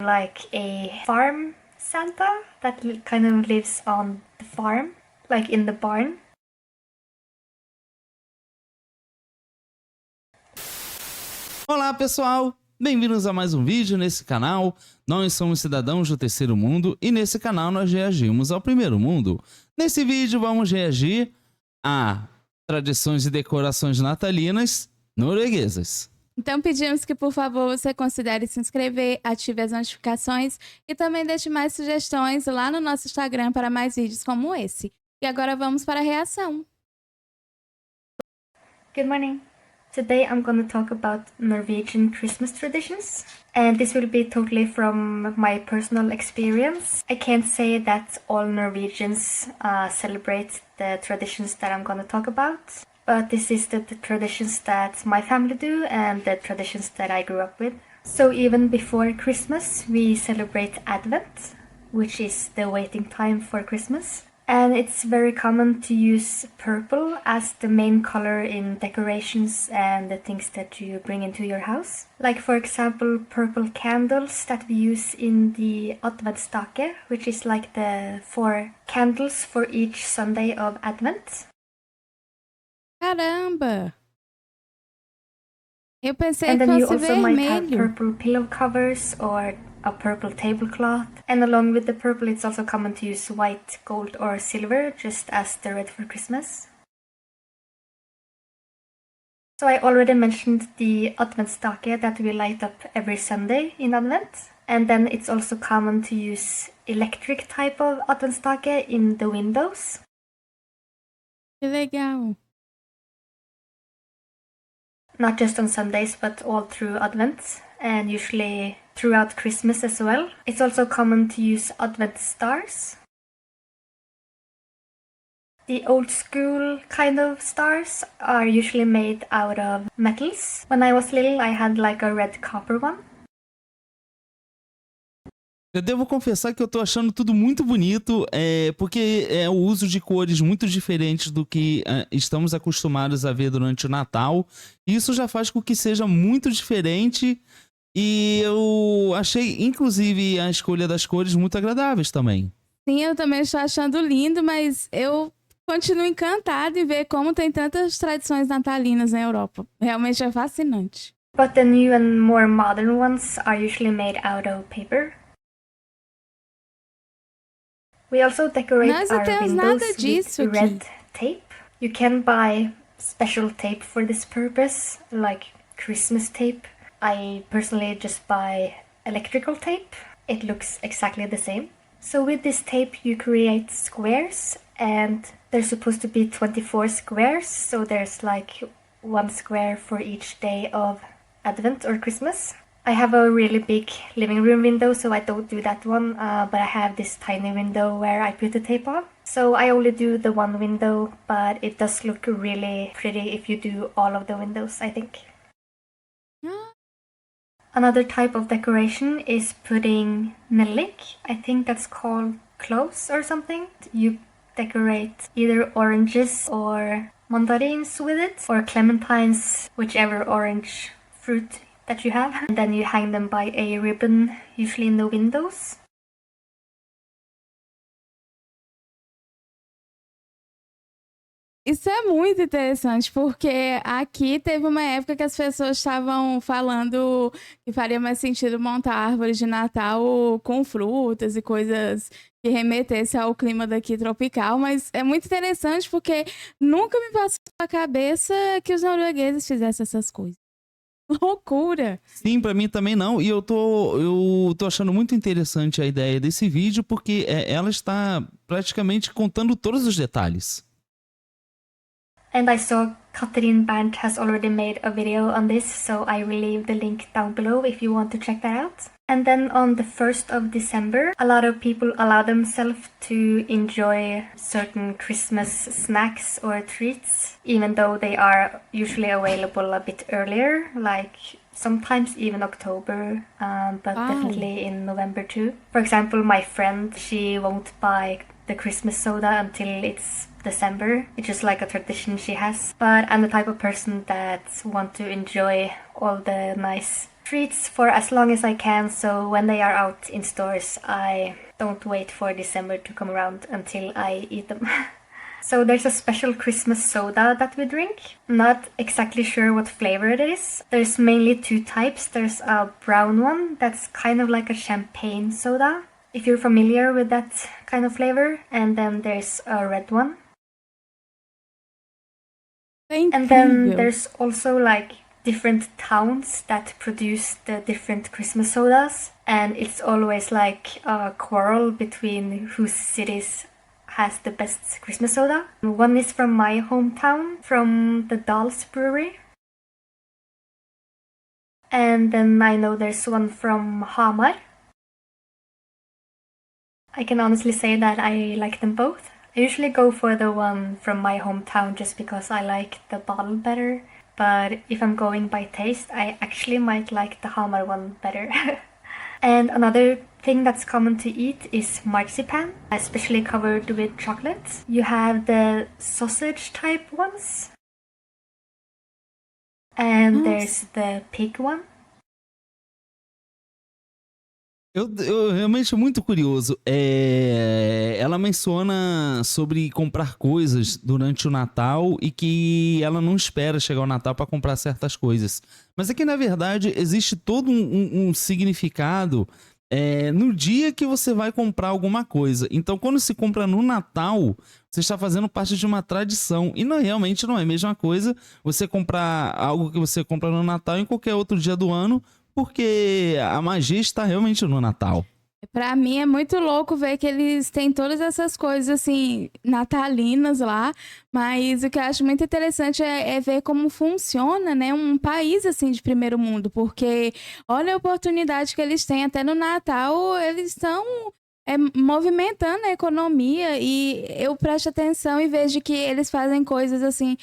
like a farm Santa that kind of lives on the farm, like in the barn. Olá pessoal, bem-vindos a mais um vídeo nesse canal. Nós somos cidadãos do terceiro mundo e nesse canal nós reagimos ao primeiro mundo. Nesse vídeo vamos reagir a tradições e decorações natalinas norueguesas. Então pedimos que, por favor, você considere se inscrever, ative as notificações e também deixe mais sugestões lá no nosso Instagram para mais vídeos como esse. E agora vamos para a reação. Good morning. Today I'm going to talk about Norwegian Christmas traditions, and this will be totally from my personal experience. I can't say that all Norwegians celebrate the traditions that I'm going to talk about, but this is the traditions that my family do and the traditions that I grew up with. So even before Christmas, we celebrate Advent, which is the waiting time for Christmas. And it's very common to use purple as the main color in decorations and the things that you bring into your house. Like, for example, purple candles that we use in the adventsstake, which is like the 4 candles for each Sunday of Advent. Caramba! Eu pensei And que then you fosse also might have vermelho. purple pillow covers or a purple tablecloth. And along with the purple, it's also common to use white, gold, or silver, just as the red for Christmas. So I already mentioned the adventsstake that we light up every Sunday in Advent. And then it's also common to use electric type of adventsstake in the windows. Que legal! Not just on Sundays, but all through Advent, and usually throughout Christmas as well. It's also common to use Advent stars. The old school kind of stars are usually made out of metals. When I was little, I had like a red copper one. Eu devo confessar que eu tô achando tudo muito bonito, porque é o uso de cores muito diferentes do que estamos acostumados a ver durante o Natal. Isso já faz com que seja muito diferente e eu achei, inclusive, a escolha das cores muito agradáveis também. Sim, eu também estou achando lindo, mas eu continuo encantada em ver como tem tantas tradições natalinas na Europa. Realmente é fascinante. But the new and more modern ones are usually made out of paper. We also decorate Nós não our temos windows nada disso with aqui. red tape. You can buy special tape for this purpose, like Christmas tape. I personally just buy electrical tape. It looks exactly the same. So with this tape you create squares, and there's supposed to be 24 squares, so there's like 1 square for each day of Advent or Christmas. I have a really big living room window, so I don't do that one, but I have this tiny window where I put the tape on. So I only do the one window, but it does look really pretty if you do all of the windows, I think. Another type of decoration is putting nellik. I think that's called cloves or something. You decorate either oranges or mandarins with it, or clementines, whichever orange fruit that you have, and then you hang them by a ribbon, usually in the windows. Isso é muito interessante, porque aqui teve uma época que as pessoas estavam falando que faria mais sentido montar árvores de Natal com frutas e coisas que remetessem ao clima daqui tropical, mas é muito interessante porque nunca me passou pela cabeça que os noruegueses fizessem essas coisas. Loucura! Sim, pra mim também não. E eu tô achando muito interessante a ideia desse vídeo, porque ela está praticamente contando todos os detalhes. And I saw Catherine Band has already made a video on this, so I will leave the link down below if you want to check that out. And then on the 1st of December, a lot of people allow themselves to enjoy certain Christmas snacks or treats, even though they are usually available a bit earlier, like sometimes even October, but definitely in November too. For example, my friend, she won't buy the Christmas soda until it's December. It's just like a tradition she has. But I'm the type of person that want to enjoy all the nice treats for as long as I can, so when they are out in stores, I don't wait for December to come around until I eat them. So there's a special Christmas soda that we drink. Not exactly sure what flavor it is. There's mainly two types. There's a brown one that's kind of like a champagne soda, if you're familiar with that kind of flavor. And then there's a red one. And then there's also like different towns that produce the different Christmas sodas. And it's always like a quarrel between whose cities has the best Christmas soda. One is from my hometown, from the Dals brewery. And then I know there's one from Hamar. I can honestly say that I like them both. I usually go for the one from my hometown just because I like the bottle better. But if I'm going by taste, I actually might like the Hamar one better. And another thing that's common to eat is marzipan, especially covered with chocolate. You have the sausage type ones. And there's the pig one. Eu realmente muito curioso. Ela menciona sobre comprar coisas durante o Natal e que ela não espera chegar o Natal para comprar certas coisas. Mas é que, na verdade, existe todo um significado no dia que você vai comprar alguma coisa. Então, quando se compra no Natal, você está fazendo parte de uma tradição. E realmente não é a mesma coisa você comprar algo que você compra no Natal em qualquer outro dia do ano, porque a magia está realmente no Natal. Pra mim é muito louco ver que eles têm todas essas coisas, assim, natalinas lá, mas o que eu acho muito interessante é ver como funciona, né, um país, assim, de primeiro mundo, porque olha a oportunidade que eles têm, até no Natal eles estão movimentando a economia, e eu presto atenção e vejo que eles fazem coisas, assim,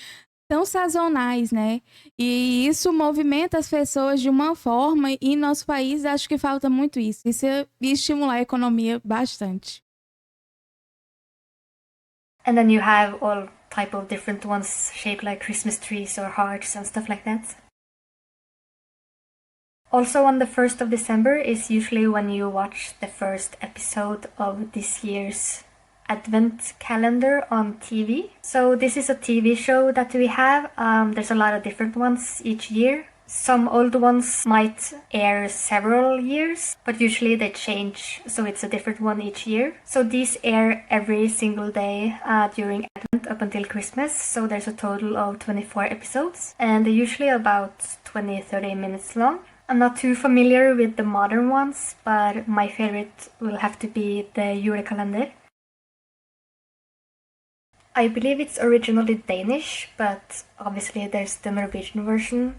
tão sazonais, né? E isso movimenta as pessoas de uma forma, e em nosso país acho que falta muito isso. Isso ia estimular a economia bastante. And then you have all type of different ones shaped like Christmas trees or hearts and stuff like that. Also on the 1st of December is usually when you watch the first episode of this year's Advent calendar on TV. So this is a TV show that we have. There's a lot of different ones each year. Some old ones might air several years, but usually they change, so it's a different one each year. So these air every single day during Advent up until Christmas. So there's a total of 24 episodes, and they're usually about 20-30 minutes long. I'm not too familiar with the modern ones, but my favorite will have to be the julekalender. I believe it's originally Danish, but obviously there's the Norwegian version,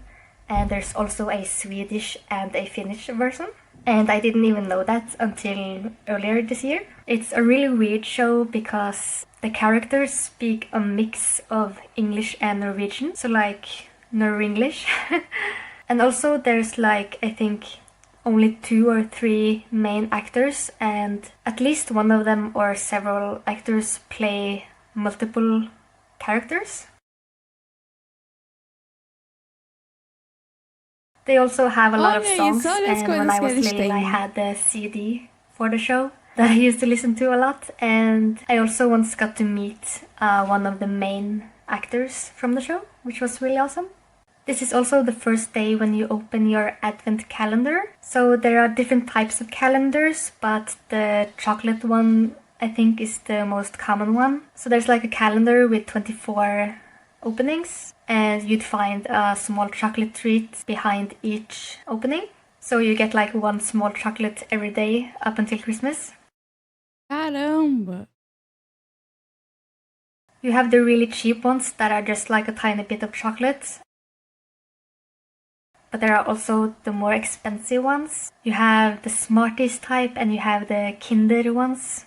and there's also a Swedish and a Finnish version. And I didn't even know that until earlier this year. It's a really weird show because the characters speak a mix of English and Norwegian, so like Nor-English. And also there's like, I think, only 2 or 3 main actors, and at least one of them or several actors play multiple characters. They also have a lot of songs, and when I was little I had the CD for the show that I used to listen to a lot, and I also once got to meet one of the main actors from the show, which was really awesome. This is also the first day when you open your Advent calendar. So there are different types of calendars, but the chocolate one I think is the most common one. So there's like a calendar with 24 openings, and you'd find a small chocolate treat behind each opening. So you get like one small chocolate every day up until Christmas. Caramba! You have the really cheap ones that are just like a tiny bit of chocolate. But there are also the more expensive ones. You have the Smarties type and you have the Kinder ones.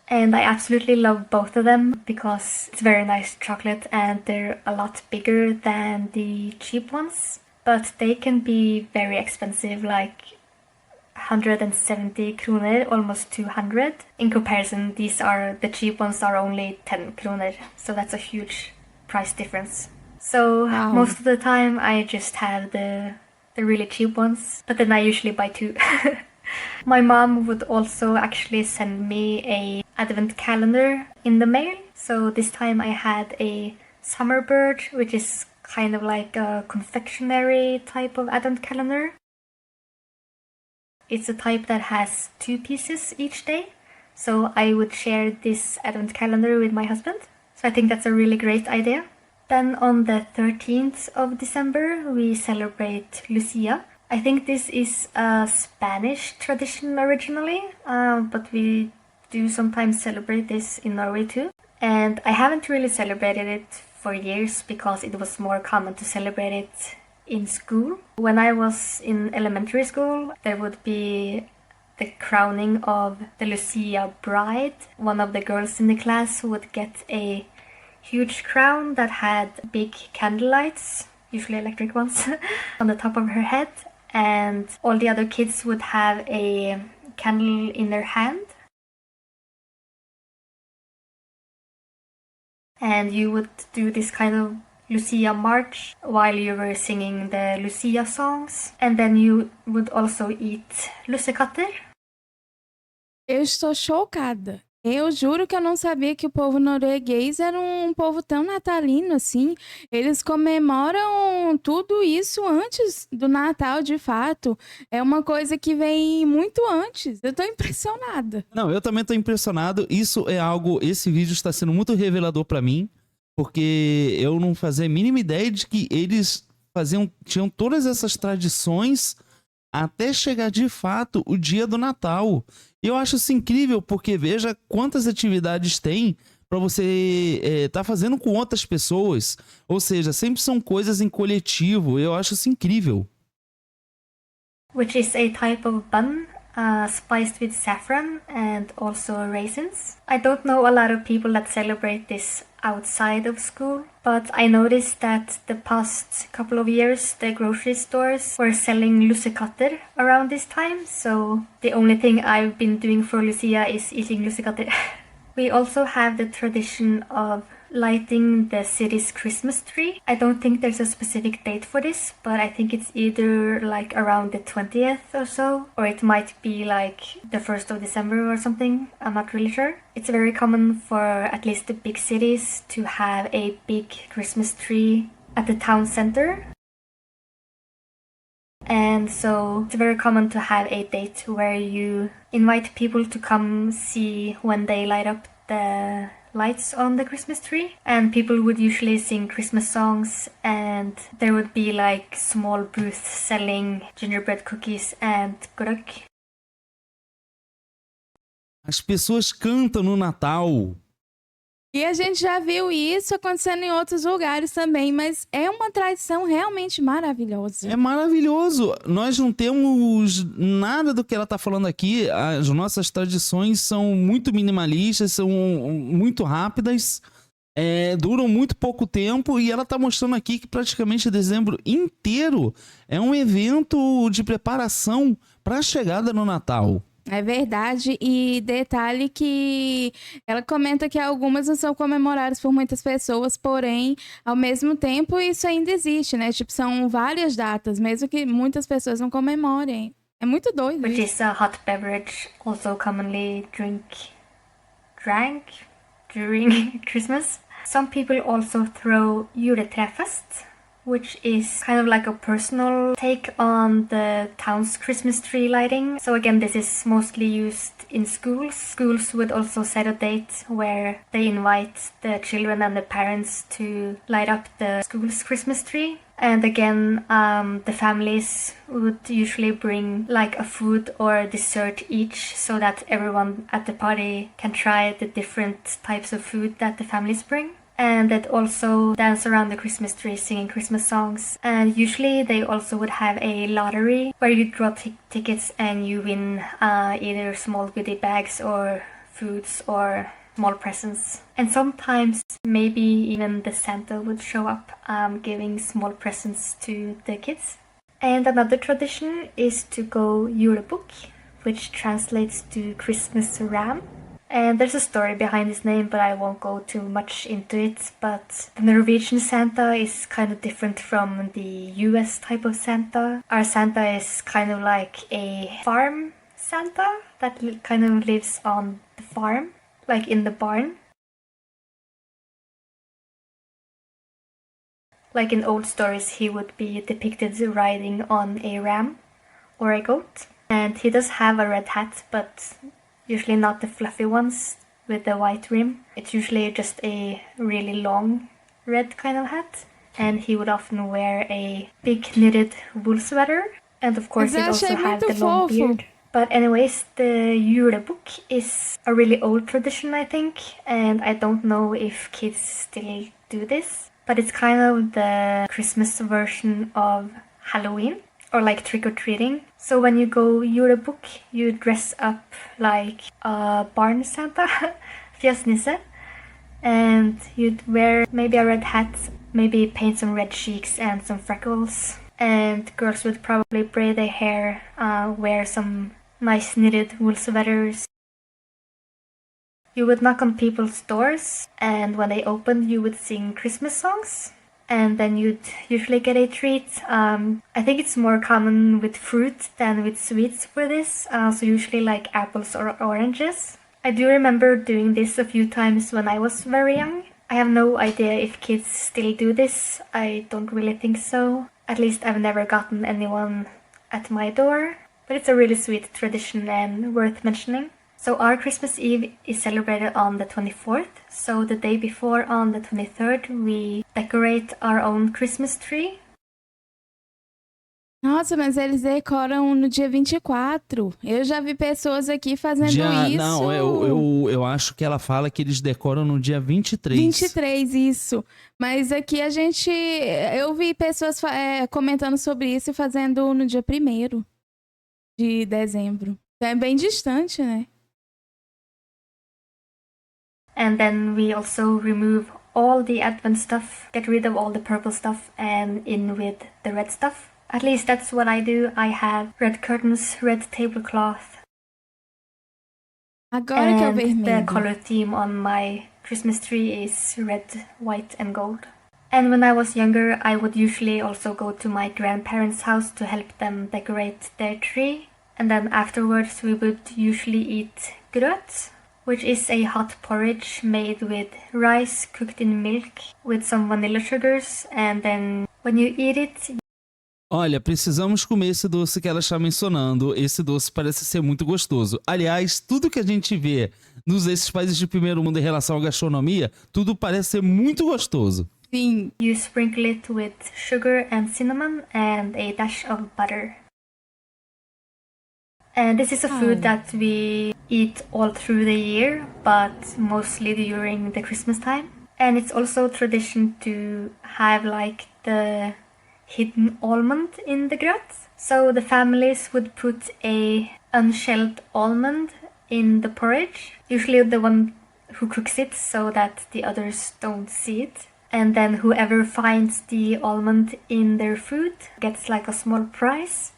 And I absolutely love both of them because it's very nice chocolate and they're a lot bigger than the cheap ones. But they can be very expensive, like 170 kroner, almost 200. In comparison, the cheap ones are only 10 kroner, so that's a huge price difference. So Wow. most of the time I just have the really cheap ones, but then I usually buy two. My mom would also actually send me a advent calendar in the mail. So this time I had a summer bird, which is kind of like a confectionery type of advent calendar. It's a type that has 2 pieces each day. So I would share this advent calendar with my husband. So I think that's a really great idea. Then on the 13th of December, we celebrate Lucia. I think this is a Spanish tradition originally, but we do sometimes celebrate this in Norway too. And I haven't really celebrated it for years because it was more common to celebrate it in school. When I was in elementary school, there would be the crowning of the Lucia bride. One of the girls in the class would get a huge crown that had big candlelights, usually electric ones, on the top of her head. And all the other kids would have a candle in their hand. And you would do this kind of Lucia march while you were singing the Lucia songs. And then you would also eat lussekatter. Eu estou chocada. Eu juro que eu não sabia que o povo norueguês era um povo tão natalino assim. Eles comemoram tudo isso antes do Natal, de fato. É uma coisa que vem muito antes. Eu tô impressionada. Não, eu também tô impressionado. Isso é algo... Esse vídeo está sendo muito revelador pra mim, porque eu não fazia a mínima ideia de que eles tinham todas essas tradições até chegar de fato o dia do Natal. E eu acho isso incrível, porque veja quantas atividades tem para você tá fazendo com outras pessoas. Ou seja, sempre são coisas em coletivo. Eu acho isso incrível. Which is a type of bun spiced with saffron and also raisins. I don't know a lot of people that celebrate this outside of school, but I noticed that the past couple of years the grocery stores were selling lussekatter around this time, so the only thing I've been doing for Lucia is eating lussekatter. We also have the tradition of lighting the city's Christmas tree. I don't think there's a specific date for this, but I think it's either like around the 20th or so, or it might be like the 1st of December or something. I'm not really sure. It's very common for at least the big cities to have a big Christmas tree at the town center. And so it's very common to have a date where you invite people to come see when they light up the lights on the Christmas tree, and people would usually sing Christmas songs, and there would be like small booths selling gingerbread cookies and glögg. As pessoas cantam no Natal. E a gente já viu isso acontecendo em outros lugares também, mas é uma tradição realmente maravilhosa. É maravilhoso. Nós não temos nada do que ela tá falando aqui. As nossas tradições são muito minimalistas, são muito rápidas, duram muito pouco tempo, e ela tá mostrando aqui que praticamente dezembro inteiro é um evento de preparação para a chegada no Natal. É verdade, e detalhe que ela comenta que algumas não são comemoradas por muitas pessoas, porém, ao mesmo tempo, isso ainda existe, né? Tipo, são várias datas, mesmo que muitas pessoas não comemorem. É muito doido. Which is a hot beverage also commonly drank during Christmas. Some people also throw juletrefest, which is kind of like a personal take on the town's Christmas tree lighting. So again, this is mostly used in schools. Schools would also set a date where they invite the children and the parents to light up the school's Christmas tree. And again, the families would usually bring like a food or a dessert each, so that everyone at the party can try the different types of food that the families bring. And they'd also dance around the Christmas tree singing Christmas songs. And usually they also would have a lottery where you draw tickets and you win either small goodie bags or foods or small presents. And sometimes maybe even the Santa would show up giving small presents to the kids. And another tradition is to go julebukk, which translates to Christmas Ram. And there's a story behind his name, but I won't go too much into it. But the Norwegian Santa is kind of different from the US type of Santa. Our Santa is kind of like a farm Santa that kind of lives on the farm, like in the barn. Like in old stories, he would be depicted riding on a ram or a goat. And he does have a red hat, but usually not the fluffy ones with the white rim. It's usually just a really long red kind of hat. And he would often wear a big knitted wool sweater. And of course, he'd also have the long beard. But anyways, the julebok is a really old tradition, I think. And I don't know if kids still do this. But it's kind of the Christmas version of Halloween, or like trick-or-treating. So when you go julebok, you dress up like a barn Santa, fjøsnisse, and you'd wear maybe a red hat, maybe paint some red cheeks and some freckles. And girls would probably braid their hair, wear some nice knitted wool sweaters. You would knock on people's doors, and when they opened, you would sing Christmas songs. And then you'd usually get a treat. I think it's more common with fruit than with sweets for this, so usually like apples or oranges. I do remember doing this a few times when I was very young. I have no idea if kids still do this. I don't really think so. At least I've never gotten anyone at my door. But it's a really sweet tradition and worth mentioning. So our Christmas Eve is celebrated on the 24th. So the day before, on the 23rd, we decorate our own Christmas tree. Nossa, mas eles decoram no dia 24. Eu já vi pessoas aqui fazendo isso. Não, eu acho que ela fala que eles decoram no dia 23. 23, isso. Mas aqui eu vi pessoas comentando sobre isso e fazendo no dia 1º de dezembro. Então é bem distante, né? And then we also remove all the Advent stuff, get rid of all the purple stuff, and in with the red stuff. At least that's what I do. I have red curtains, red tablecloth. Agora que é o vermelho. The color theme on my Christmas tree is red, white, and gold. And when I was younger, I would usually also go to my grandparents' house to help them decorate their tree. And then afterwards, we would usually eat grøt, which is a hot porridge made with rice cooked in milk with some vanilla sugars, and then when you eat it... Olha, precisamos comer esse doce que ela está mencionando. Esse doce parece ser muito gostoso. Aliás, tudo que a gente vê nesses países de primeiro mundo em relação à gastronomia, tudo parece ser muito gostoso. Sim. You sprinkle it with sugar and cinnamon and a dash of butter. And this is a food that we eat all through the year, but mostly during the Christmas time. And it's also tradition to have like the hidden almond in the grøt. So the families would put a unshelled almond in the porridge, usually the one who cooks it so that the others don't see it. And then whoever finds the almond in their food gets like a small prize.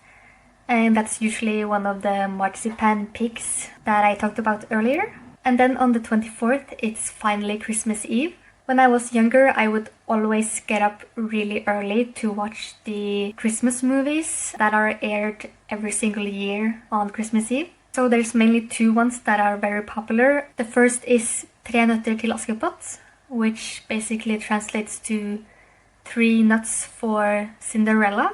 And that's usually one of the marzipan pigs that I talked about earlier. And then on the 24th, it's finally Christmas Eve. When I was younger, I would always get up really early to watch the Christmas movies that are aired every single year on Christmas Eve. So there's mainly two ones that are very popular. The first is Tre nøtter til Askepott, which basically translates to 3 nuts for Cinderella.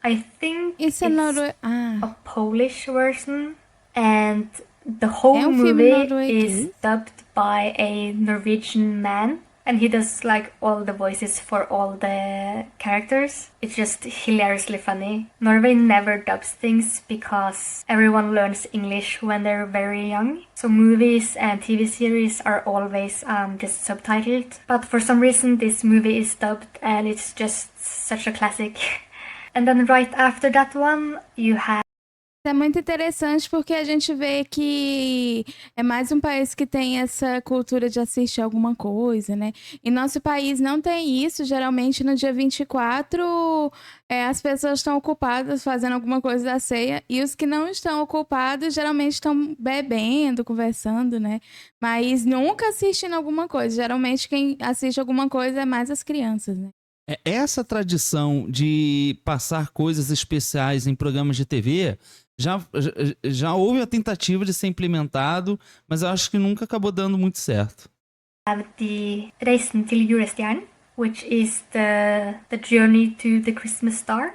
I think it's a Polish version, and the whole movie is dubbed by a Norwegian man, and he does like all the voices for all the characters. It's just hilariously funny. Norway never dubs things because everyone learns English when they're very young. So movies and TV series are always just subtitled. But for some reason this movie is dubbed, and it's just such a classic. And then right after that one, you have... É muito interessante porque a gente vê que é mais um país que tem essa cultura de assistir alguma coisa, né? E nosso país não tem isso. Geralmente no dia 24, as pessoas estão ocupadas fazendo alguma coisa da ceia. E os que não estão ocupados geralmente estão bebendo, conversando, né? Mas nunca assistindo alguma coisa. Geralmente quem assiste alguma coisa é mais as crianças, né? Essa tradição de passar coisas especiais em programas de TV já houve a tentativa de ser implementado, mas eu acho que nunca acabou dando muito certo. Have the Reisen til julestjernen, which is the journey to the Christmas star.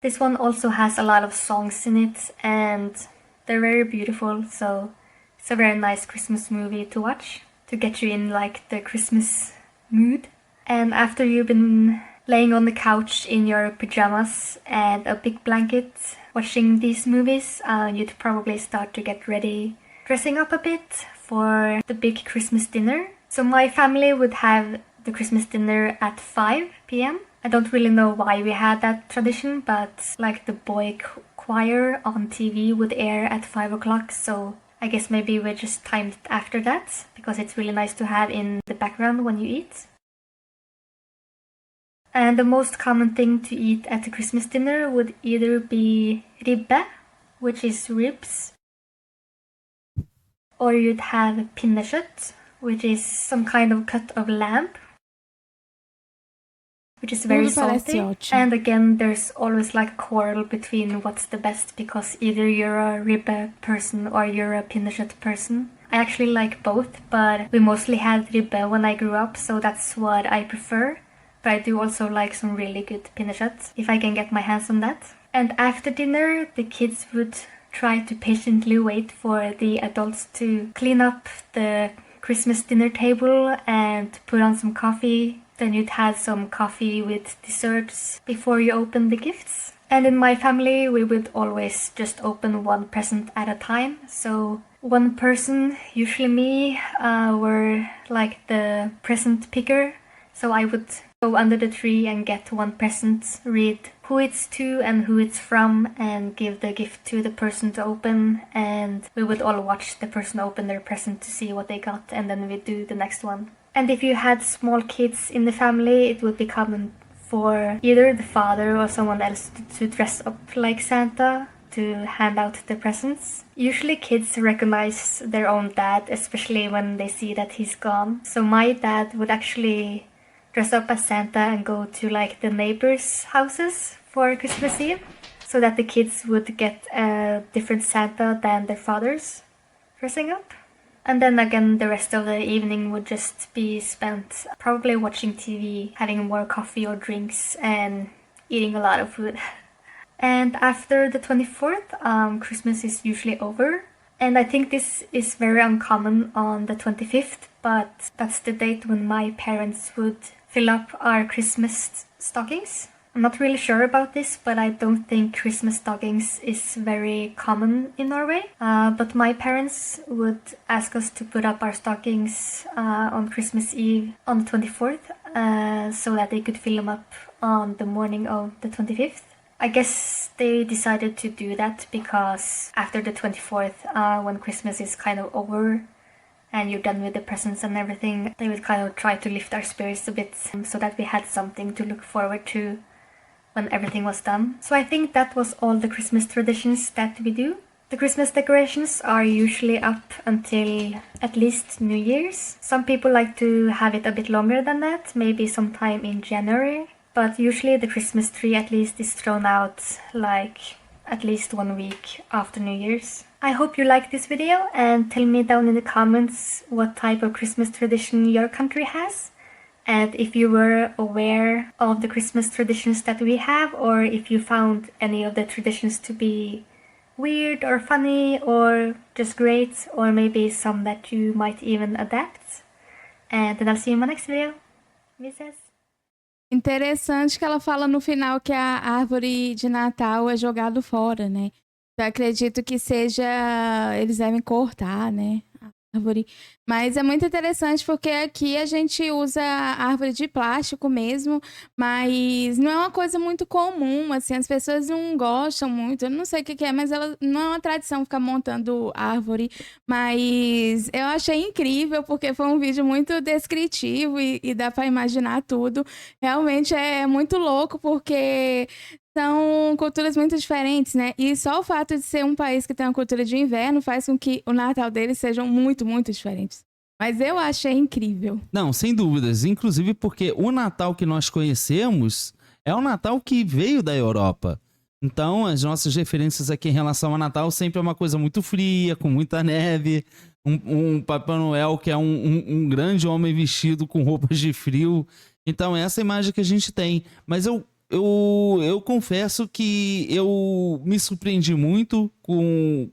This one also has a lot of songs in it, and they're very beautiful, so it's a very nice Christmas movie to watch, to get you in like the Christmas mood. And after you've been laying on the couch in your pajamas and a big blanket watching these movies, you'd probably start to get ready, dressing up a bit for the big Christmas dinner. So my family would have the Christmas dinner at 5 p.m. I don't really know why we had that tradition, but like the boy choir on TV would air at 5 o'clock, so I guess maybe we just timed it after that, because it's really nice to have in the background when you eat. And the most common thing to eat at the Christmas dinner would either be ribbe, which is ribs, or you'd have pinnekjøtt, which is some kind of cut of lamb, which is very salty. And again, there's always like a quarrel between what's the best, because either you're a ribbe person or you're a pinnekjøtt person. I actually like both, but we mostly had ribbe when I grew up, so that's what I prefer. But I do also like some really good pinnekjøtt, if I can get my hands on that. And after dinner, the kids would try to patiently wait for the adults to clean up the Christmas dinner table and put on some coffee. Then you'd have some coffee with desserts before you open the gifts. And in my family, we would always just open one present at a time. So one person, usually me, were like the present picker. So I would go under the tree and get one present, read who it's to and who it's from, and give the gift to the person to open. And we would all watch the person open their present to see what they got, and then we'd do the next one. And if you had small kids in the family, it would be common for either the father or someone else to dress up like Santa to hand out the presents. Usually kids recognize their own dad, especially when they see that he's gone. So my dad would actually dress up as Santa and go to like the neighbors' houses for Christmas Eve, so that the kids would get a different Santa than their fathers dressing up. And then again, the rest of the evening would just be spent probably watching TV, having more coffee or drinks, and eating a lot of food. And after the 24th, Christmas is usually over. And I think this is very uncommon on the 25th, but that's the date when my parents would fill up our Christmas stockings. I'm not really sure about this, but I don't think Christmas stockings is very common in Norway. But my parents would ask us to put up our stockings on Christmas Eve on the 24th, so that they could fill them up on the morning of the 25th. I guess they decided to do that because after the 24th, when Christmas is kind of over and you're done with the presents and everything, they would kind of try to lift our spirits a bit, so that we had something to look forward to when everything was done. So I think that was all the Christmas traditions that we do. The Christmas decorations are usually up until at least New Year's. Some people like to have it a bit longer than that, maybe sometime in January. But usually the Christmas tree at least is thrown out like at least 1 week after New Year's. I hope you liked this video, and tell me down in the comments what type of Christmas tradition your country has. And if you were aware of the Christmas traditions that we have, or if you found any of the traditions to be weird or funny or just great, or maybe some that you might even adapt. And then I'll see you in my next video. Vi ses! Interessante que ela fala no final que a árvore de Natal é jogado fora, né? Eu acredito que seja... eles devem cortar, né? árvore. Mas é muito interessante porque aqui a gente usa árvore de plástico mesmo, mas não é uma coisa muito comum, assim, as pessoas não gostam muito, eu não sei o que que é, mas ela não é uma tradição ficar montando árvore, mas eu achei incrível porque foi um vídeo muito descritivo e dá para imaginar tudo. Realmente é muito louco porque são culturas muito diferentes, né? E só o fato de ser um país que tem uma cultura de inverno faz com que o Natal deles sejam muito, muito diferentes. Mas eu achei incrível. Não, sem dúvidas. Inclusive porque o Natal que nós conhecemos é o Natal que veio da Europa. Então, as nossas referências aqui em relação ao Natal sempre é uma coisa muito fria, com muita neve. Um Papai Noel que é um grande homem vestido com roupas de frio. Então, essa é a imagem que a gente tem. Mas eu confesso que eu me surpreendi muito com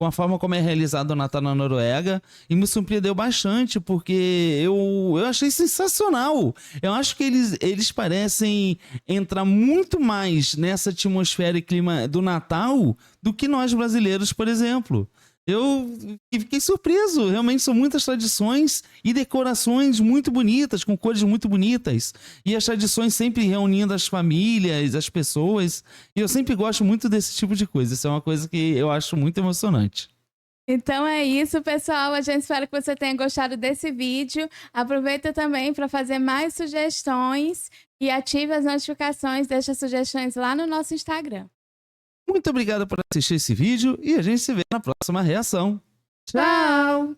a forma como é realizado o Natal na Noruega e me surpreendeu bastante porque eu achei sensacional. Eu acho que eles parecem entrar muito mais nessa atmosfera e clima do Natal do que nós brasileiros, por exemplo. Eu fiquei surpreso. Realmente são muitas tradições e decorações muito bonitas, com cores muito bonitas. E as tradições sempre reunindo as famílias, as pessoas. E eu sempre gosto muito desse tipo de coisa. Isso é uma coisa que eu acho muito emocionante. Então é isso, pessoal. A gente espera que você tenha gostado desse vídeo. Aproveita também para fazer mais sugestões e ative as notificações, deixa sugestões lá no nosso Instagram. Muito obrigado por assistir esse vídeo e a gente se vê na próxima reação. Tchau!